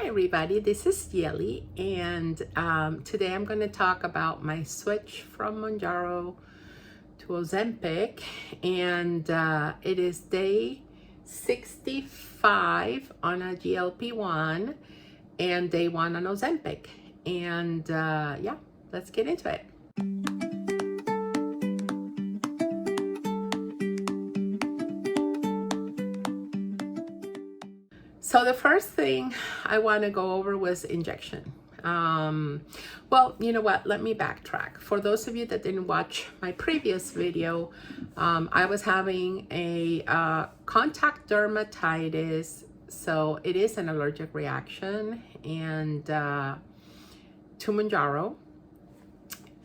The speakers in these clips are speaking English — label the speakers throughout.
Speaker 1: everybody, this is Yeli, and today I'm going to talk about my switch from Mounjaro to Ozempic, and it is day 65 on a GLP-1 and day 1 on Ozempic, and yeah, let's get into it. So the first thing I want to go over was injection. Well, you know what? Let me backtrack. For those of you that didn't watch my previous video, I was having a contact dermatitis. So it is an allergic reaction and to Mounjaro.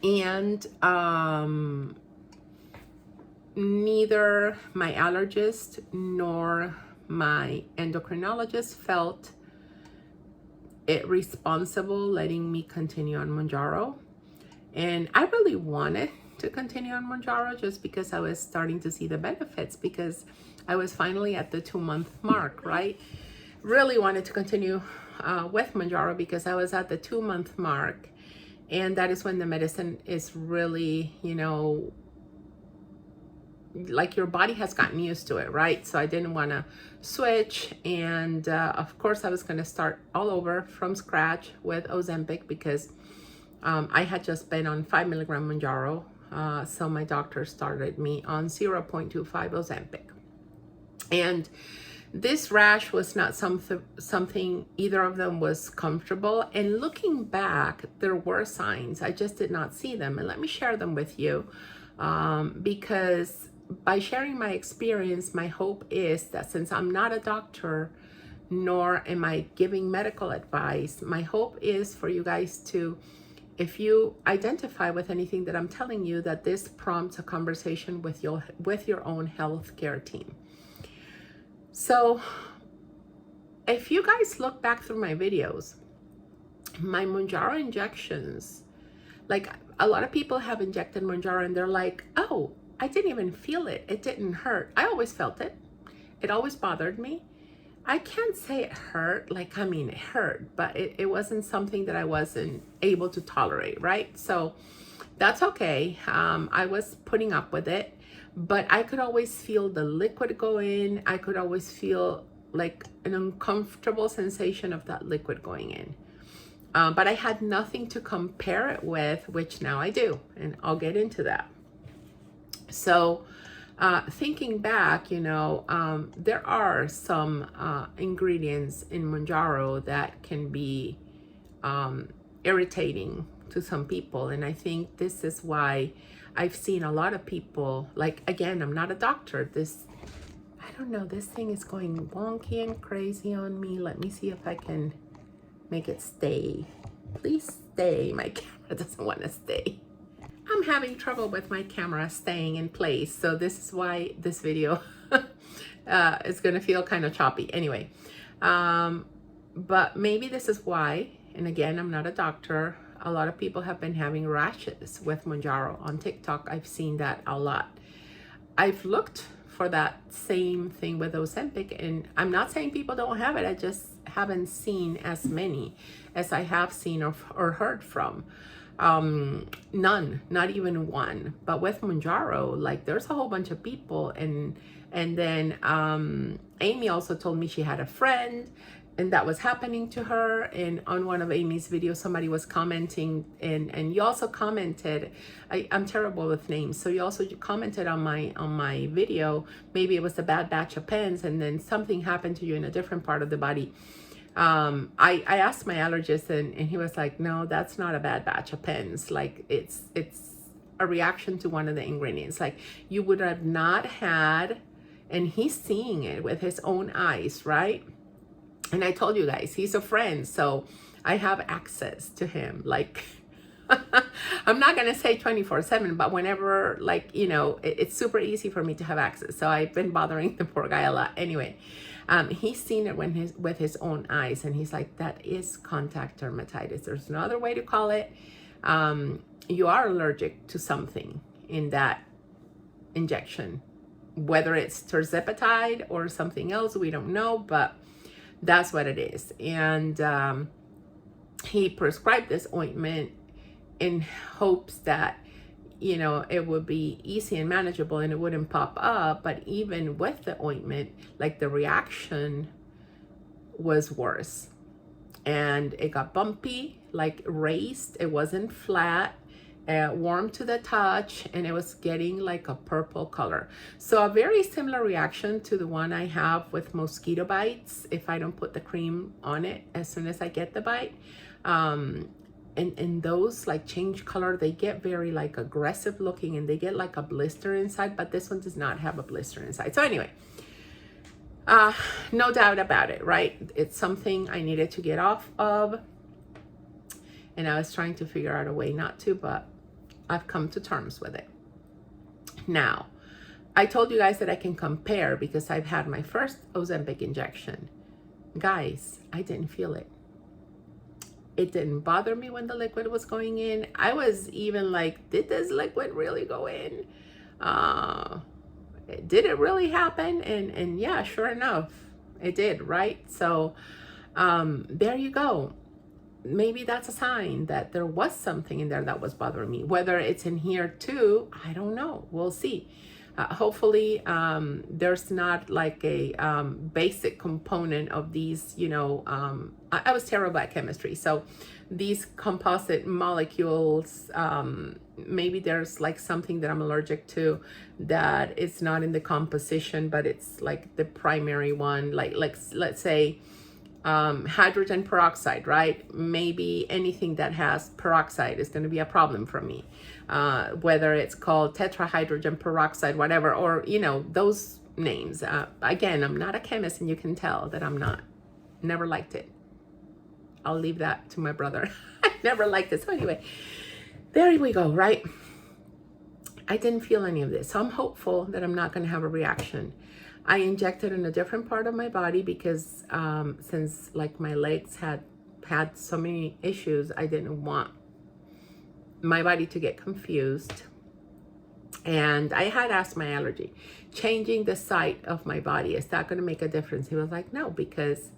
Speaker 1: And neither my allergist nor my endocrinologist felt it responsible letting me continue on Mounjaro, and I really wanted to continue on Mounjaro just because I was starting to see the benefits, because I was finally at the 2-month mark, right? Really wanted to continue with Mounjaro because I was at the 2-month mark, and that is when the medicine is really, you know, like your body has gotten used to it, right? So I didn't want to switch, and of course I was going to start all over from scratch with Ozempic because I had just been on 5 milligram Mounjaro, so my doctor started me on 0.25 Ozempic, and this rash was not something either of them was comfortable. And looking back, there were signs, I just did not see them, and let me share them with you, because by sharing my experience, my hope is that since I'm not a doctor, nor am I giving medical advice, my hope is for you guys to, if you identify with anything that I'm telling you, that this prompts a conversation with your own healthcare team. So if you guys look back through my videos, my Mounjaro injections, like a lot of people have injected Mounjaro and they're like, oh, I didn't even feel it. It didn't hurt. I always felt it. It always bothered me. I can't say it hurt. Like, I mean, it hurt, but it wasn't something that I wasn't able to tolerate, right? So that's okay. I was putting up with it, but I could always feel the liquid go in. I could always feel like an uncomfortable sensation of that liquid going in. But I had nothing to compare it with, which now I do, and I'll get into that. So thinking back, you know, there are some ingredients in Mounjaro that can be irritating to some people. And I think this is why I've seen a lot of people, like, again, I'm not a doctor. I don't know, this thing is going wonky and crazy on me. Let me see if I can make it stay. Please stay. My camera doesn't want to stay. I'm having trouble with my camera staying in place, so this is why this video is going to feel kind of choppy. Anyway, but maybe this is why, and again, I'm not a doctor, a lot of people have been having rashes with Mounjaro. On TikTok, I've seen that a lot. I've looked for that same thing with Ozempic, and I'm not saying people don't have it, I just haven't seen as many as I have seen or heard from. None, not even one. But with Mounjaro, like, there's a whole bunch of people, and then Amy also told me she had a friend and that was happening to her. And on one of Amy's videos, somebody was commenting, and you also commented, I'm terrible with names, so you also commented on my video, maybe it was a bad batch of pens, and then something happened to you in a different part of the body. I asked my allergist, and he was like, no, that's not a bad batch of pens. Like, it's a reaction to one of the ingredients. Like, you would have not had, and he's seeing it with his own eyes, right? And I told you guys, he's a friend, so I have access to him. Like, I'm not going to say 24/7, but whenever, like, you know, it's super easy for me to have access. So I've been bothering the poor guy a lot. Anyway, he's seen it with his own eyes, and he's like, that is contact dermatitis. There's no other way to call it. You are allergic to something in that injection, whether it's Tirzepatide or something else, we don't know, but That's what it is. And he prescribed this ointment in hopes that, you know, it would be easy and manageable and it wouldn't pop up. But even with the ointment, like, the reaction was worse, and it got bumpy, like raised. It wasn't flat, warm to the touch, and it was getting like a purple color. So a very similar reaction to the one I have with mosquito bites if I don't put the cream on it as soon as I get the bite. And those like change color. They get very like aggressive looking, and they get like a blister inside, but this one does not have a blister inside. So anyway, no doubt about it, right? It's something I needed to get off of, and I was trying to figure out a way not to, but I've come to terms with it. Now, I told you guys that I can compare because I've had my first Ozempic injection. Guys, I didn't feel it. It didn't bother me when the liquid was going in. I was even like, did this liquid really go in? Did it really happen? And yeah, sure enough, it did, right? So there you go. Maybe that's a sign that there was something in there that was bothering me. Whether it's in here too, I don't know. We'll see. Hopefully there's not like a basic component of these, you know, I was terrible at chemistry. So these composite molecules, maybe there's like something that I'm allergic to that is not in the composition, but it's like the primary one, like let's say hydrogen peroxide, right? Maybe anything that has peroxide is going to be a problem for me, whether it's called tetrahydrogen peroxide, whatever, or, you know, those names. Again, I'm not a chemist, and you can tell that I'm not. Never liked it. I'll leave that to my brother. I never liked it. So anyway, there we go, right? I didn't feel any of this. So I'm hopeful that I'm not going to have a reaction. I injected in a different part of my body because since like my legs had so many issues, I didn't want my body to get confused. And I had asked my allergy, changing the site of my body, is that going to make a difference? He was like, no, because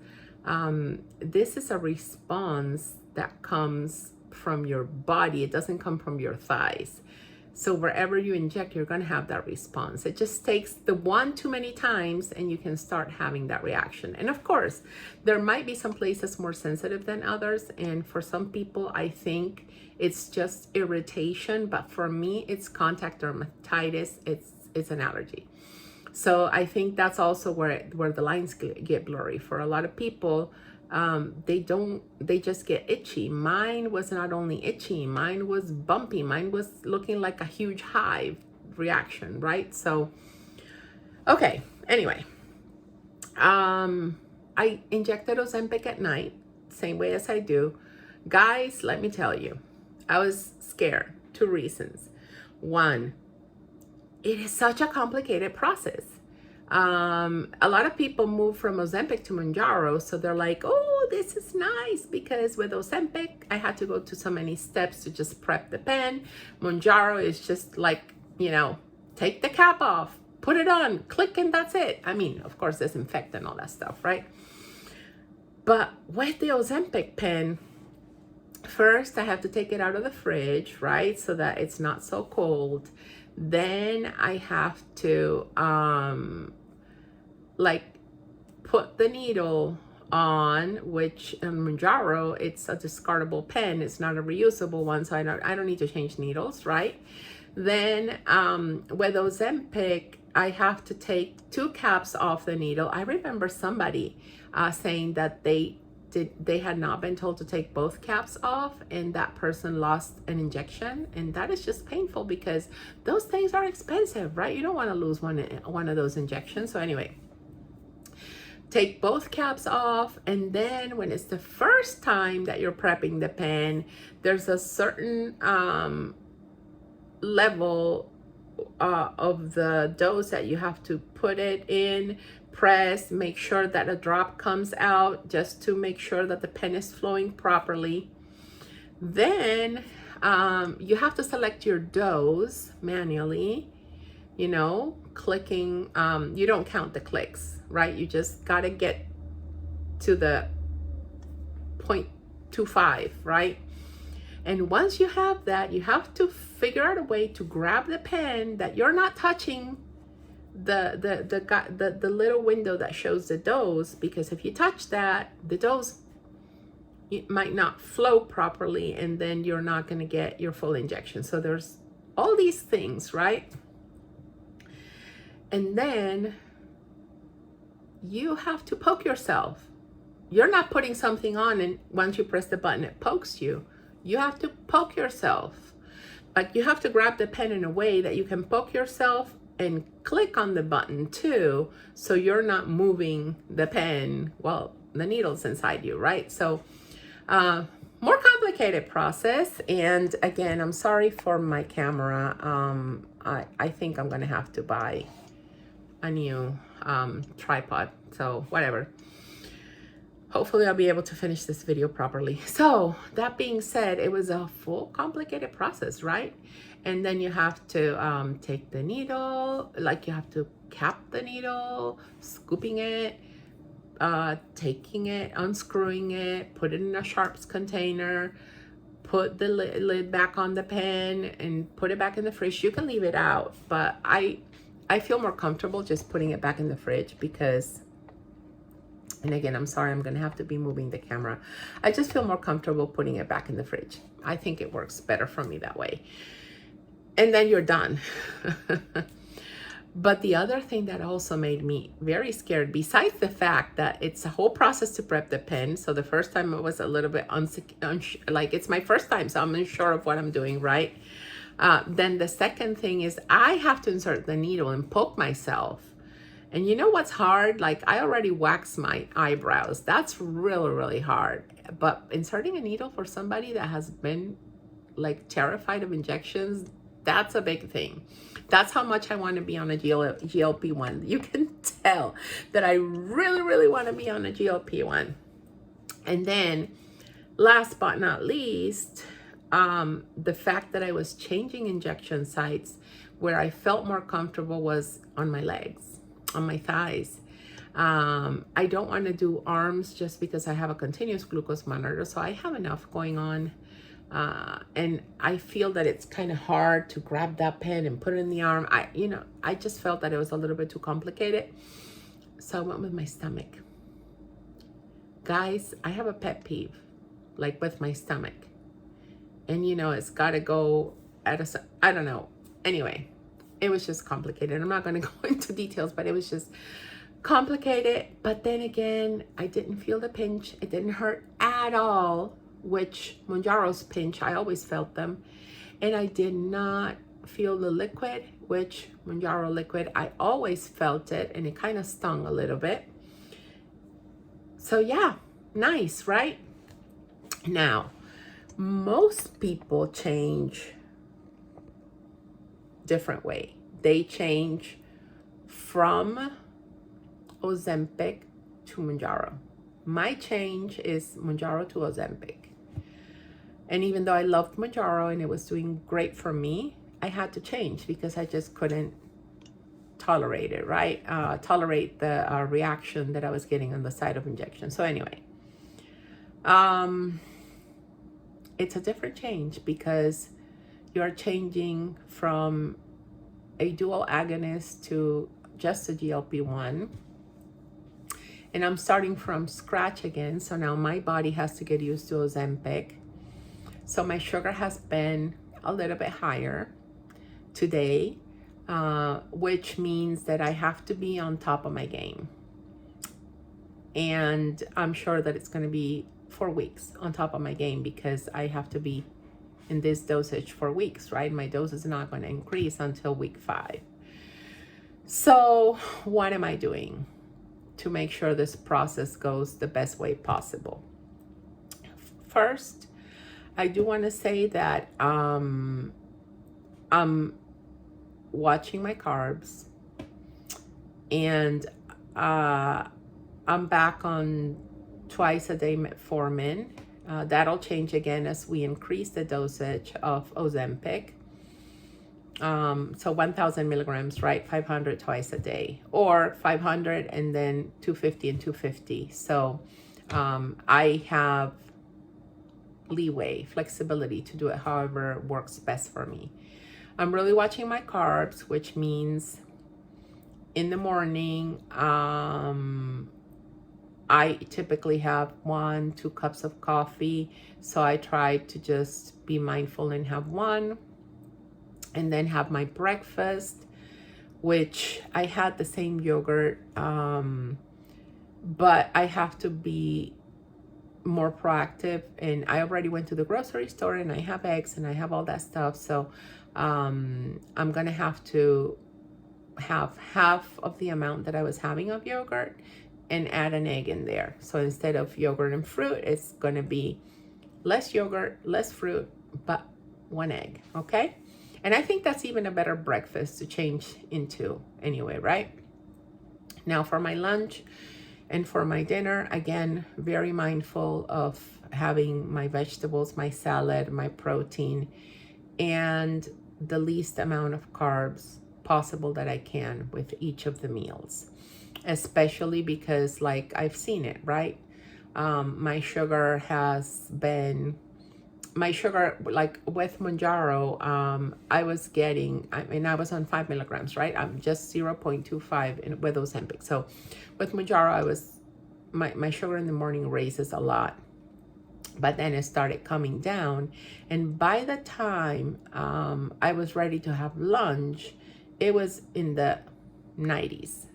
Speaker 1: this is a response that comes from your body. It doesn't come from your thighs. So wherever you inject, you're going to have that response. It just takes the one too many times and you can start having that reaction. And of course, there might be some places more sensitive than others. And for some people, I think it's just irritation. But for me, it's contact dermatitis. It's an allergy. So I think that's also where the lines get blurry. For a lot of people, they just get itchy. Mine was not only itchy, mine was bumpy. Mine was looking like a huge hive reaction, right? So, okay, anyway, I injected Ozempic at night, same way as I do. Guys, let me tell you, I was scared. 2 reasons. 1, it is such a complicated process. A lot of people move from Ozempic to Mounjaro, so they're like, oh, this is nice, because with Ozempic I had to go to so many steps to just prep the pen. Mounjaro is just like, you know, take the cap off, put it on, click, and that's it. I mean, of course, disinfect and all that stuff, right? But with the Ozempic pen, first I have to take it out of the fridge, right, so that it's not so cold. Then I have to like put the needle on, which in Mounjaro, it's a discardable pen. It's not a reusable one, so I don't need to change needles, right? Then with Ozempic, I have to take 2 caps off the needle. I remember somebody saying that they had not been told to take both caps off, and that person lost an injection, and that is just painful because those things are expensive, right? You don't want to lose one of those injections. So anyway, take both caps off, and then when it's the first time that you're prepping the pen, there's a certain level of the dose that you have to put it in, press, make sure that a drop comes out, just to make sure that the pen is flowing properly. Then you have to select your dose manually, you know, clicking. You don't count the clicks, right? You just got to get to the 0.25, right? And once you have that, you have to figure out a way to grab the pen that you're not touching the little window that shows the dose, because if you touch that, the dose, it might not flow properly, and then you're not going to get your full injection. So there's all these things, right? And then you have to poke yourself. You're not putting something on and once you press the button it pokes you. You have to poke yourself, but you have to grab the pen in a way that you can poke yourself and click on the button too, so you're not moving the pen while the needle's inside you, right? So more complicated process. And again, I'm sorry for my camera. I think I'm gonna have to buy a new tripod, so whatever. Hopefully I'll be able to finish this video properly. So that being said, it was a full complicated process, right? And then you have to take the needle, like you have to cap the needle, scooping it, taking it, unscrewing it, put it in a sharps container, put the lid back on the pen and put it back in the fridge. You can leave it out, but I feel more comfortable just putting it back in the fridge because, and again, I'm sorry, I'm gonna have to be moving the camera. I just feel more comfortable putting it back in the fridge. I think it works better for me that way. And then you're done. But the other thing that also made me very scared, besides the fact that it's a whole process to prep the pen. So the first time it was a little bit like it's my first time, so I'm unsure of what I'm doing, right? Then the second thing is I have to insert the needle and poke myself. And you know what's hard? Like I already waxed my eyebrows. That's really, really hard. But inserting a needle for somebody that has been like terrified of injections, that's a big thing. That's how much I want to be on a GLP-1. You can tell that I really, really want to be on a GLP-1. And then last but not least, the fact that I was changing injection sites where I felt more comfortable was on my legs, on my thighs. I don't want to do arms just because I have a continuous glucose monitor, so I have enough going on. And I feel that it's kind of hard to grab that pen and put it in the arm. I just felt that it was a little bit too complicated. So I went with my stomach. Guys, I have a pet peeve, like with my stomach. And it's got to go at I don't know. Anyway, it was just complicated. I'm not going to go into details, but it was just complicated. But then again, I didn't feel the pinch. It didn't hurt at all, which Mounjaro's pinch, I always felt them. And I did not feel the liquid, which Mounjaro liquid, I always felt it, and it kind of stung a little bit. So yeah, nice, right? Now, most people change different way. They change from Ozempic to Mounjaro. My change is Mounjaro to Ozempic. And even though I loved Mounjaro and it was doing great for me, I had to change because I just couldn't tolerate it, right? Tolerate the reaction that I was getting on the side of injection. So anyway, it's a different change because you're changing from a dual agonist to just a GLP-1. And I'm starting from scratch again. So now my body has to get used to Ozempic. So my sugar has been a little bit higher today, which means that I have to be on top of my game. And I'm sure that it's going to be 4 weeks on top of my game because I have to be in this dosage for weeks, right? My dose is not going to increase until week 5. So what am I doing to make sure this process goes the best way possible? First, I do want to say that I'm watching my carbs, and I'm back on twice a day metformin. That'll change again as we increase the dosage of Ozempic. So 1,000 milligrams, right? 500 twice a day, or 500 and then 250 and 250. So I have leeway, flexibility to do it however works best for me. I'm really watching my carbs, which means in the morning, I typically have 1-2 cups of coffee. So I try to just be mindful and have one, and then have my breakfast, which I had the same yogurt, but I have to be more proactive, and I already went to the grocery store and I have eggs and I have all that stuff. So I'm gonna have to have half of the amount that I was having of yogurt and add an egg in there. So instead of yogurt and fruit, it's gonna be less yogurt, less fruit, but 1 egg, okay? And I think that's even a better breakfast to change into anyway, right? Now for my lunch and for my dinner, again, very mindful of having my vegetables, my salad, my protein, and the least amount of carbs possible that I can with each of the meals. Especially because, like, I've seen it, right? My sugar, like with Mounjaro, I was getting, I was on 5 milligrams, right? I'm just 0.25 with Ozempic. So with Mounjaro, my sugar in the morning raises a lot, but then it started coming down. And by the time I was ready to have lunch, it was in the 90s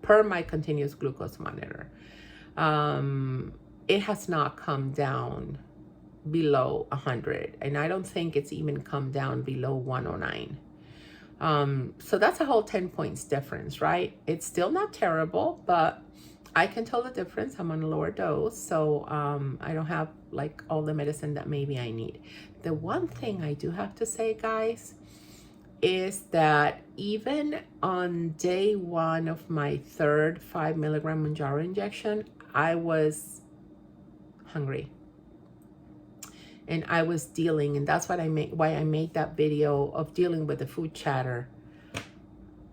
Speaker 1: per my continuous glucose monitor. It has not come down below 100, and I don't think it's even come down below 109. So that's a whole 10 points difference, right? It's still not terrible, but I can tell the difference. I'm on a lower dose, so I don't have like all the medicine that maybe I need. The one thing I do have to say, guys, is that even on day 1 of my third 5 milligram Mounjaro injection, I was hungry. And I was dealing, and that's why I made that video of dealing with the food chatter.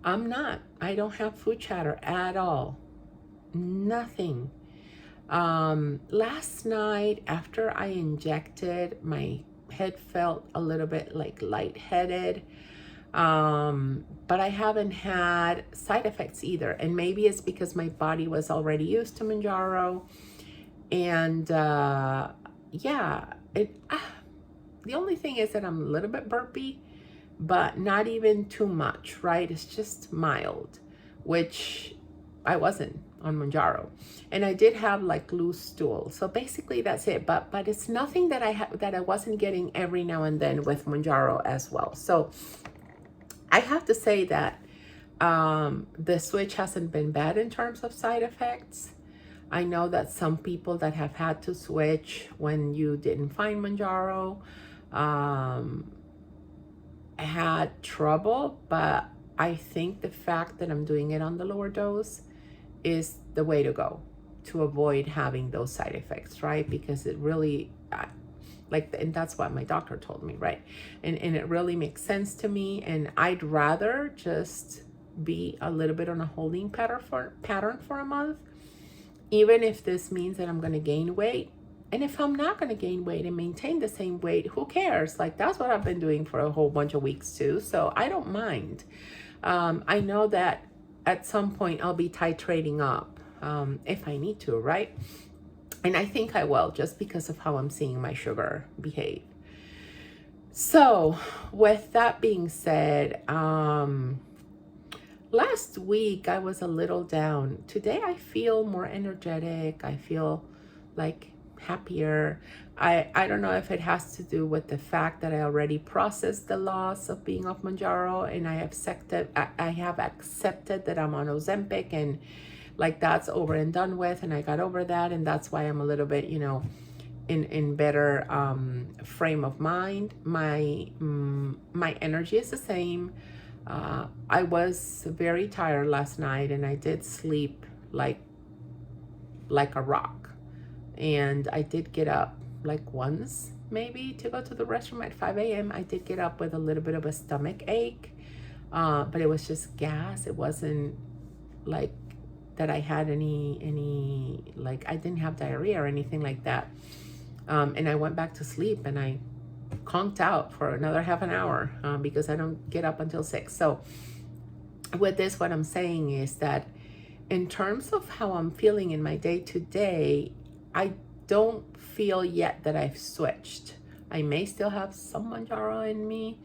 Speaker 1: I don't have food chatter at all. Nothing. Last night after I injected, my head felt a little bit like lightheaded. But I haven't had side effects either. And maybe it's because my body was already used to Mounjaro. And yeah, the only thing is that I'm a little bit burpy, but not even too much, right? It's just mild, which I wasn't on Mounjaro. And I did have like loose stool. So basically that's it. But it's nothing that I wasn't getting every now and then with Mounjaro as well. So I have to say that the switch hasn't been bad in terms of side effects. I know that some people that have had to switch when you didn't find Mounjaro had trouble, but I think the fact that I'm doing it on the lower dose is the way to go to avoid having those side effects, right? Because it really, and that's what my doctor told me, right? And it really makes sense to me, and I'd rather just be a little bit on a holding pattern for a month, even if this means that I'm going to gain weight. And if I'm not going to gain weight and maintain the same weight, who cares? Like, that's what I've been doing for a whole bunch of weeks too. So I don't mind. I know that at some point I'll be titrating up if I need to, right? And I think I will, just because of how I'm seeing my sugar behave. So with that being said, last week I was a little down. Today I feel more energetic. I feel like happier. I don't know if it has to do with the fact that I already processed the loss of being off Mounjaro, and I have accepted that I'm on Ozempic, and like that's over and done with, and I got over that, and that's why I'm a little bit, in better frame of mind. My energy is the same. I was very tired last night, and I did sleep like a rock. And I did get up like once, maybe, to go to the restroom at 5 a.m. I did get up with a little bit of a stomach ache, but it was just gas. It wasn't like that I had any like I didn't have diarrhea or anything like that. And I went back to sleep and I conked out for another half an hour because I don't get up until 6. So with this, what I'm saying is that in terms of how I'm feeling in my day to day, I don't feel yet that I've switched. I may still have some Mounjaro in me.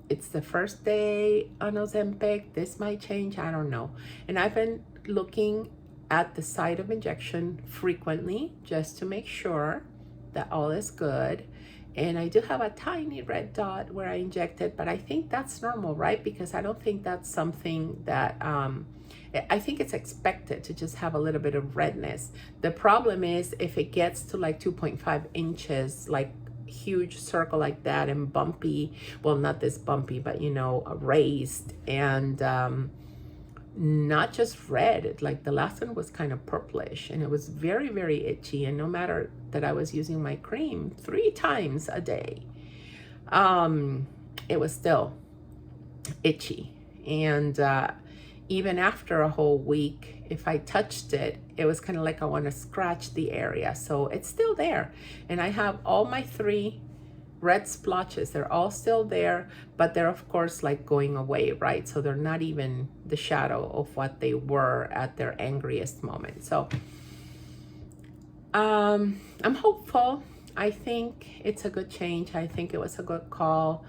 Speaker 1: It's the first day on Ozempic. This might change, I don't know. And I've been looking at the site of injection frequently just to make sure that all is good. And I do have a tiny red dot where I injected, but I think that's normal, right? Because I don't think that's something that, I think it's expected to just have a little bit of redness. The problem is if it gets to like 2.5 inches, like huge circle like that and bumpy, well, not this bumpy, but you know, raised and not just red, like the last one was kind of purplish and it was very, very itchy. And no matter that I was using my cream 3 times a day, it was still itchy. And even after a whole week, if I touched it, it was kind of like I want to scratch the area. So it's still there. And I have all my 3 red splotches. They're all still there, but they're of course like going away, right? So they're not even the shadow of what they were at their angriest moment. So I'm hopeful. I think it's a good change. I think it was a good call.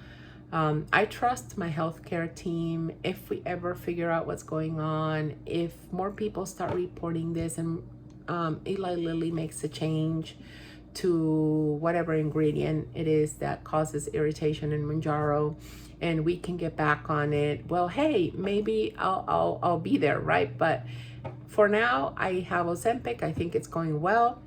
Speaker 1: I trust my healthcare team. If we ever figure out what's going on, if more people start reporting this and Eli Lilly makes a change to whatever ingredient it is that causes irritation in Mounjaro, and we can get back on it, well, hey, maybe I'll be there, right? But for now, I have Ozempic. I think it's going well.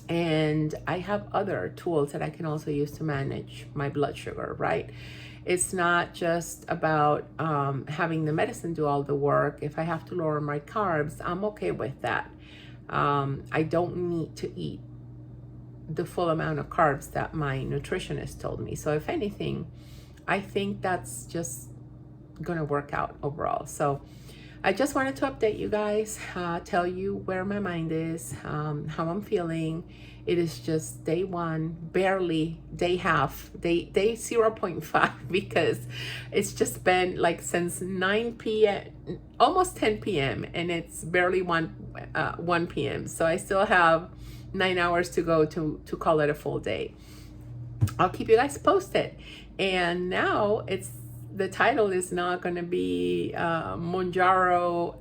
Speaker 1: And I have other tools that I can also use to manage my blood sugar, right? It's not just about having the medicine do all the work. If I have to lower my carbs, I'm okay with that. I don't need to eat the full amount of carbs that my nutritionist told me. So if anything, I think that's just gonna work out overall. So I just wanted to update you guys, tell you where my mind is, how I'm feeling. It is just day 1, barely day half, day 0.5, because it's just been like since 9 p.m., almost 10 p.m. and it's barely 1 p.m. So I still have 9 hours to go to call it a full day. I'll keep you guys posted. And now the title is not going to be Mounjaro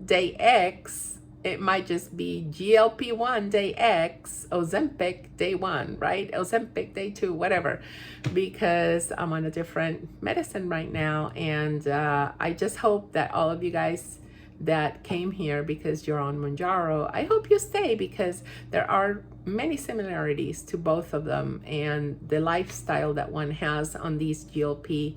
Speaker 1: Day X. It might just be GLP-1 Day X, Ozempic Day 1, right? Ozempic Day 2, whatever. Because I'm on a different medicine right now. And I just hope that all of you guys that came here because you're on Mounjaro, I hope you stay, because there are many similarities to both of them and the lifestyle that one has on these GLP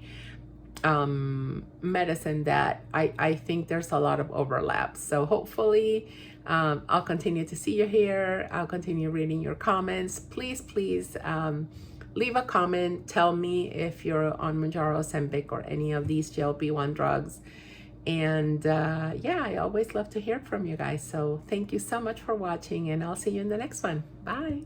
Speaker 1: medicine, that I think there's a lot of overlap. So hopefully I'll continue to see you here. I'll continue reading your comments. Please leave a comment. Tell me if you're on Mounjaro, Ozempic, or any of these GLP-1 drugs. And yeah, I always love to hear from you guys. So thank you so much for watching, and I'll see you in the next one. Bye.